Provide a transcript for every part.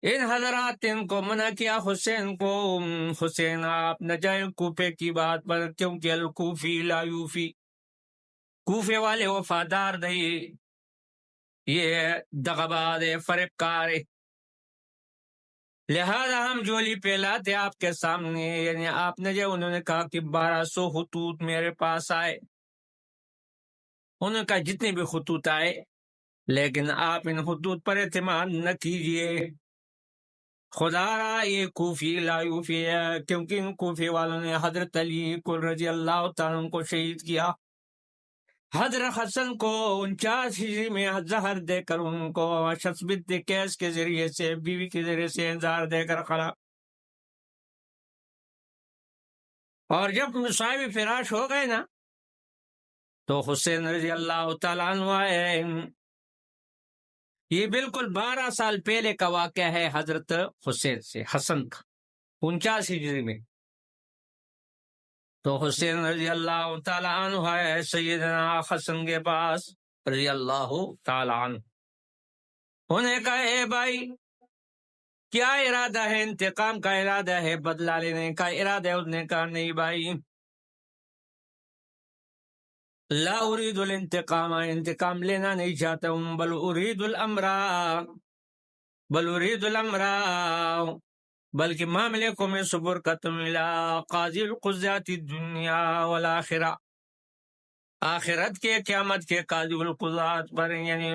ان حضرات نے ان کو منع کیا حسین کو، حسین آپ نہ جائیں کوفے کی بات پر، کیونکہ الکوفی لا یوفی، کوفے والے وفادار نہیں، یہ دغباز ہے، فریب کار ہے، لہذا ہم جولی پھیلاتے آپ کے سامنے. یعنی آپ نے جو انہوں نے کہا کہ 1200 خطوط میرے پاس آئے، انہوں نے کہا جتنے بھی خطوط آئے، لیکن آپ ان خطوط پر اعتماد نہ کیجئے، خدا را یہ کوفی لا یوفی ہے، کیونکہ ان کوفی والوں نے حضرت علی کو رضی اللہ تعالیٰ عنہ کو شہید کیا، حضرت حسن کو 49 ہجری میں زہر دے کر ان کو شخص بنت قیس کے ذریعے سے، بیوی کے ذریعے سے زہر دے کر خلا. اور جب صاحب فراش ہو گئے نا تو حسین رضی اللہ تعالیٰ عنہ آئے. یہ بالکل 12 سال پہلے کا واقعہ ہے حضرت حسین سے، حسن کا، 49 ہجری میں. تو حسین رضی اللہ تعالیٰ عنہ ہے سیدنا حسن کے پاس رضی اللہ تعالیٰ عنہ. انہوں نے کہا اے بھائی کیا ارادہ ہے؟ انتقام کا ارادہ ہے، بدلہ لینے کا ارادہ ہے؟ اس نے کہا نہیں بھائی، لا اريد الانتقام، انتقام لینا نہیں چاہتا ہوں، بل اريد الامر، بلکہ معاملے کو میں صبر ختم الى قاضی القضات الدنیا والآخرہ، آخرت کے قیامت کے قاضی القضات پر، یعنی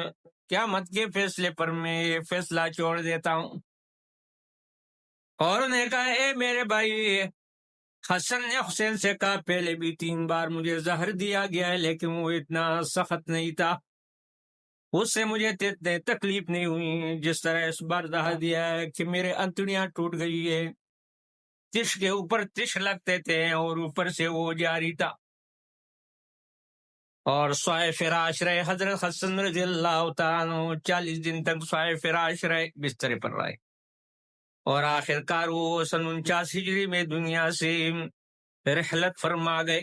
قیامت کے فیصلے پر میں یہ فیصلہ چھوڑ دیتا ہوں. اور انہیں کہا اے میرے بھائی، حسن نے حسین سے کہا پہلے بھی 3 بار مجھے زہر دیا گیا ہے، لیکن وہ اتنا سخت نہیں تھا، اس سے مجھے اتنے تکلیف نہیں ہوئی جس طرح اس بار زہر دیا ہے کہ میرے انتڑیاں ٹوٹ گئی ہے، تش کے اوپر تش لگتے تھے اور اوپر سے وہ جاری تھا. اور سوائے فراش رہے حضرت حسن رضی اللہ تعالیٰ عنہ، 40 دن تک سوائے فراش رہے، بسترے پر رہے، اور آخر کار وہ سن 49 ہجری میں دنیا سے رحلت فرما گئے.